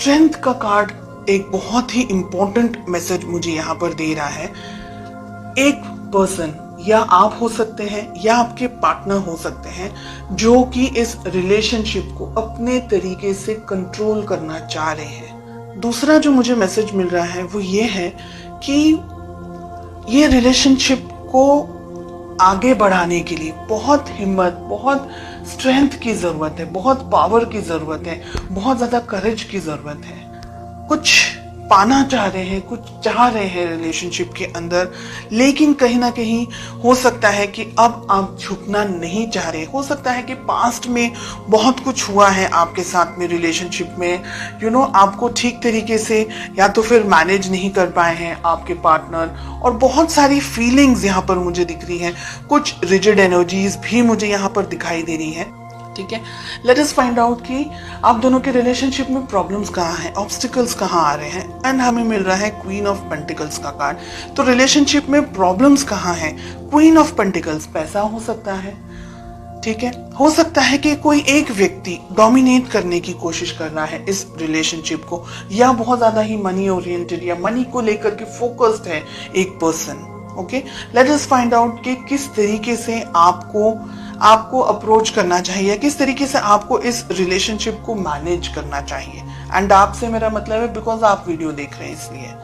Strength का card एक बहुत ही इंपॉर्टेंट मैसेज मुझे यहाँ पर दे रहा है। एक पर्सन, या आप हो सकते हैं या आपके पार्टनर हो सकते हैं, जो कि इस रिलेशनशिप को अपने तरीके से कंट्रोल करना चाह रहे हैं। दूसरा जो मुझे मैसेज मिल रहा है वो ये है कि ये रिलेशनशिप को आगे बढ़ाने के लिए बहुत हिम्मत, बहुत स्ट्रेंथ की जरूरत है, बहुत पावर की जरूरत है, बहुत ज्यादा करेज की जरूरत है। कुछ पाना चाह रहे हैं, कुछ चाह रहे हैं रिलेशनशिप के अंदर, लेकिन कहीं ना कहीं हो सकता है कि अब आप झुकना नहीं चाह रहे। हो सकता है कि पास्ट में बहुत कुछ हुआ है आपके साथ में रिलेशनशिप में, आपको ठीक तरीके से या तो फिर मैनेज नहीं कर पाए हैं आपके पार्टनर, और बहुत सारी फीलिंग्स यहाँ पर मुझे दिख रही हैं। कुछ रिजिड एनर्जीज भी मुझे यहाँ पर दिखाई दे रही हैं। ठीक है, लेट अस फाइंड आउट कि आप दोनों के रिलेशनशिप में प्रॉब्लम्स कहाँ हैं, ऑब्स्टिकल्स कहाँ आ रहे हैं। एंड हमें मिल रहा है क्वीन ऑफ पेंटिकल्स का कार्ड। तो रिलेशनशिप में प्रॉब्लम्स कहाँ हैं? क्वीन ऑफ पेंटिकल्स पैसा हो सकता है, ठीक है। हो सकता है कि कोई एक व्यक्ति डोमिनेट करने की कोशिश कर रहा है इस रिलेशनशिप को, या बहुत ज्यादा ही मनी ओरिएंटेड या मनी को लेकर के फोकस्ड है एक person. Okay, let us find out कि किस तरीके से आपको अप्रोच करना चाहिए, किस तरीके से आपको इस रिलेशनशिप को मैनेज करना चाहिए। एंड आपसे मेरा मतलब है बिकॉज आप वीडियो देख रहे हैं इसलिए।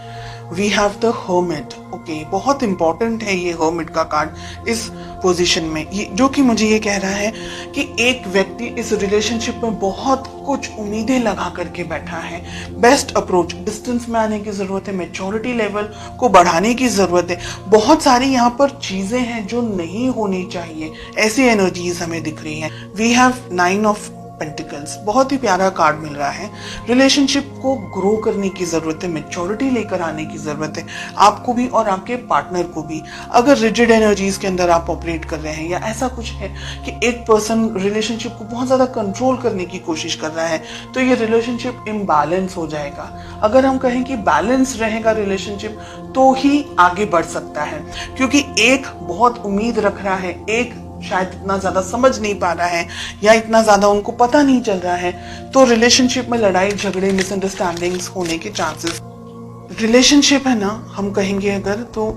We have the hermit. Okay, बहुत इंपॉर्टेंट है ये हर्मिट का कार्ड इस पोजीशन में, ये जो कि मुझे ये कह रहा है कि एक व्यक्ति इस रिलेशनशिप में बहुत कुछ उम्मीदें लगा करके बैठा है। बेस्ट अप्रोच, डिस्टेंस में आने की जरूरत है, मैच्योरिटी लेवल को बढ़ाने की जरूरत है। बहुत सारी यहाँ पर चीजें हैं जो नहीं होनी चाहिए, ऐसी एनर्जीज हमें दिख रही हैं। वी हैव 9 ऑफ पेंटिकल्स, बहुत ही प्यारा कार्ड मिल रहा है। रिलेशनशिप को ग्रो करने की जरूरत है, मैच्योरिटी लेकर आने की जरूरत है, आपको भी और आपके पार्टनर को भी। अगर रिजिड एनर्जीज के अंदर आप ऑपरेट कर रहे हैं, या ऐसा कुछ है कि एक पर्सन रिलेशनशिप को बहुत ज्यादा कंट्रोल करने की कोशिश कर रहा है, तो ये रिलेशनशिप इम्बैलेंस हो जाएगा। अगर हम कहें कि बैलेंस रहेगा रिलेशनशिप, तो ही आगे बढ़ सकता है, क्योंकि एक बहुत उम्मीद रख रहा है, एक शायद इतना ज्यादा समझ नहीं पा रहा है, या इतना ज्यादा उनको पता नहीं चल रहा है, तो रिलेशनशिप में लड़ाई झगड़े, मिसअंडरस्टैंडिंग्स होने के चांसेस। रिलेशनशिप है ना, हम कहेंगे अगर, तो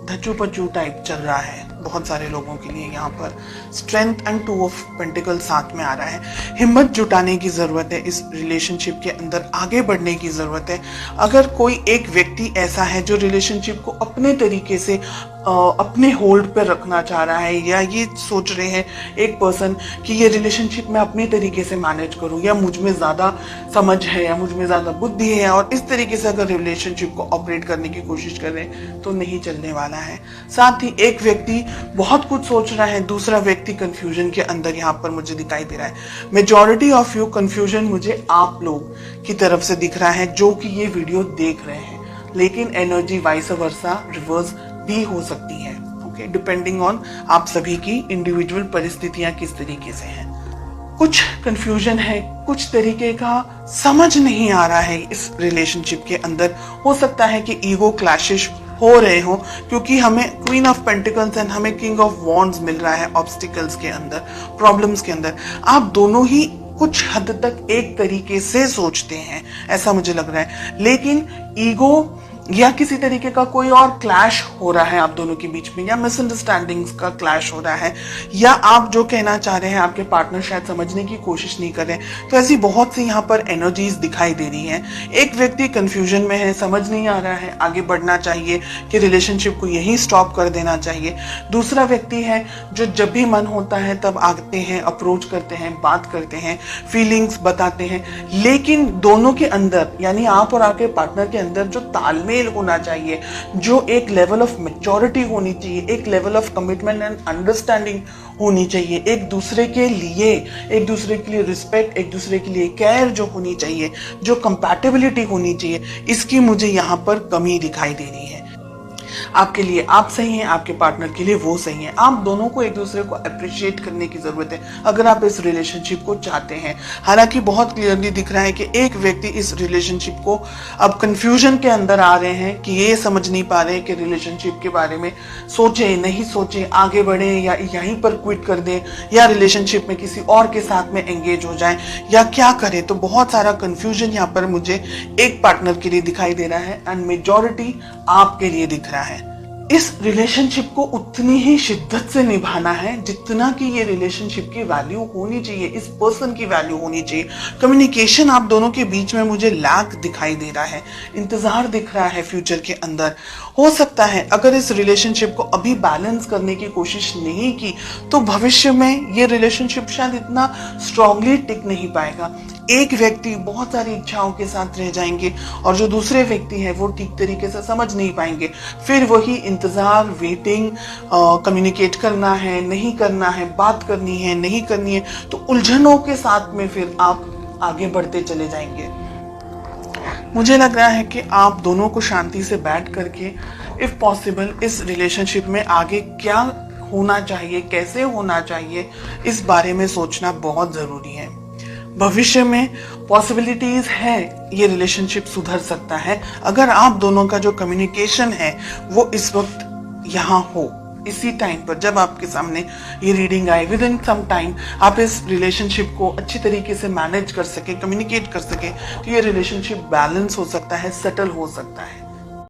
धच्चू पच्चू टाइप चल रहा है बहुत सारे लोगों के लिए। यहाँ पर स्ट्रेंथ एंड 2 ऑफ पेंटिकल साथ में आ रहा है। हिम्मत जुटाने की जरूरत है, इस रिलेशनशिप के अंदर आगे बढ़ने की जरूरत है। अगर कोई एक व्यक्ति ऐसा है जो रिलेशनशिप को अपने तरीके से अपने होल्ड पर रखना चाह रहा है, या ये सोच रहे हैं एक पर्सन कि ये रिलेशनशिप मैं अपने तरीके से मैनेज करूं, या मुझ में ज्यादा समझ है, या मुझ में ज्यादा बुद्धि है, और इस तरीके से अगर रिलेशनशिप को ऑपरेट करने की कोशिश कर रहे हैं, तो नहीं चलने वाला है। साथ ही एक व्यक्ति बहुत कुछ सोच रहा है, दूसरा व्यक्ति कंफ्यूजन के अंदर यहाँ पर मुझे दिखाई दे रहा है। मेजॉरिटी ऑफ यू कंफ्यूजन मुझे आप लोग की तरफ से दिख रहा है जो कि ये वीडियो देख रहे हैं, लेकिन एनर्जी वाइस वर्सा रिवर्स भी हो सकती है। ओके, डिपेंडिंग ऑन आप सभी की इंडिविजुअल परिस्थितियां किस तरीके से हैं। कुछ कंफ्यूजन है, कुछ तरीके का समझ नहीं आ रहा है इस रिलेशनशिप के अंदर। हो सकता है कि ईगो क्लैशेस हो रहे हो, क्योंकि हमें क्वीन ऑफ पेंटिकल्स एंड हमें किंग ऑफ वॉन्ड्स मिल रहा है ऑब्स्टिकल्स के अंदर, प्रॉब्लम्स के अंदर। आप दोनों ही कुछ हद तक एक तरीके से सोचते हैं, ऐसा मुझे लग रहा है, लेकिन ईगो या किसी तरीके का कोई और क्लैश हो रहा है आप दोनों के बीच में, या मिसअंडरस्टैंडिंग्स का क्लैश हो रहा है, या आप जो कहना चाह रहे हैं आपके पार्टनर शायद समझने की कोशिश नहीं कर रहे। तो ऐसी बहुत सी यहाँ पर एनर्जीज दिखाई दे रही हैं। एक व्यक्ति कंफ्यूजन में है, समझ नहीं आ रहा है आगे बढ़ना चाहिए कि रिलेशनशिप को यहीं स्टॉप कर देना चाहिए। दूसरा व्यक्ति है जो जब भी मन होता है तब आते हैं, अप्रोच करते हैं, बात करते हैं, फीलिंग्स बताते हैं, लेकिन दोनों के अंदर, यानी आप और आपके पार्टनर के अंदर जो तालमेल होना चाहिए, जो एक लेवल ऑफ मैच्योरिटी होनी चाहिए, एक level of commitment and understanding होनी चाहिए, एक दूसरे के लिए रिस्पेक्ट, एक दूसरे के लिए केयर जो होनी चाहिए, जो कंपैटिबिलिटी होनी चाहिए, इसकी मुझे यहाँ पर कमी दिखाई दे रही है। आपके लिए आप सही हैं, आपके पार्टनर के लिए वो सही है। आप दोनों को एक दूसरे को अप्रिशिएट करने की जरूरत है अगर आप इस रिलेशनशिप को चाहते हैं। हालांकि बहुत क्लियरली दिख रहा है कि एक व्यक्ति इस रिलेशनशिप को अब कंफ्यूजन के अंदर आ रहे हैं कि ये समझ नहीं पा रहे कि रिलेशनशिप के बारे में सोचे नहीं सोचे, आगे बढ़े या यहीं पर क्विट कर दें, या रिलेशनशिप में किसी और के साथ में एंगेज हो जाएं, या क्या करें। तो बहुत सारा कंफ्यूजन यहाँ पर मुझे एक पार्टनर के लिए दिखाई दे रहा है एंड मेजॉरिटी आपके लिए दिख रहा है। इस रिलेशनशिप को उतनी ही शिद्दत से निभाना है जितना कि ये रिलेशनशिप की वैल्यू होनी चाहिए, इस पर्सन की वैल्यू होनी चाहिए। कम्युनिकेशन आप दोनों के बीच में मुझे लैक दिखाई दे रहा है, इंतजार दिख रहा है फ्यूचर के अंदर। हो सकता है अगर इस रिलेशनशिप को अभी बैलेंस करने की कोशिश नहीं की तो भविष्य में ये रिलेशनशिप शायद इतना स्ट्रांगली टिक नहीं पाएगा। एक व्यक्ति बहुत सारी इच्छाओं के साथ रह जाएंगे और जो दूसरे व्यक्ति है वो ठीक तरीके से समझ नहीं पाएंगे। फिर वही इंतजार, वेटिंग, कम्युनिकेट करना है नहीं करना है, बात करनी है नहीं करनी है, तो उलझनों के साथ में फिर आप आगे बढ़ते चले जाएंगे। मुझे लग रहा है कि आप दोनों को शांति से बैठ करके इफ पॉसिबल इस रिलेशनशिप में आगे क्या होना चाहिए, कैसे होना चाहिए, इस बारे में सोचना बहुत जरूरी है। भविष्य में पॉसिबिलिटीज है ये रिलेशनशिप सुधर सकता है अगर आप दोनों का जो कम्युनिकेशन है वो इस वक्त यहाँ हो। इसी टाइम पर जब आपके सामने ये रीडिंग आए, विद इन सम टाइम आप इस रिलेशनशिप को अच्छी तरीके से मैनेज कर सके, कम्युनिकेट कर सके, तो ये रिलेशनशिप बैलेंस हो सकता है, सेटल हो सकता है।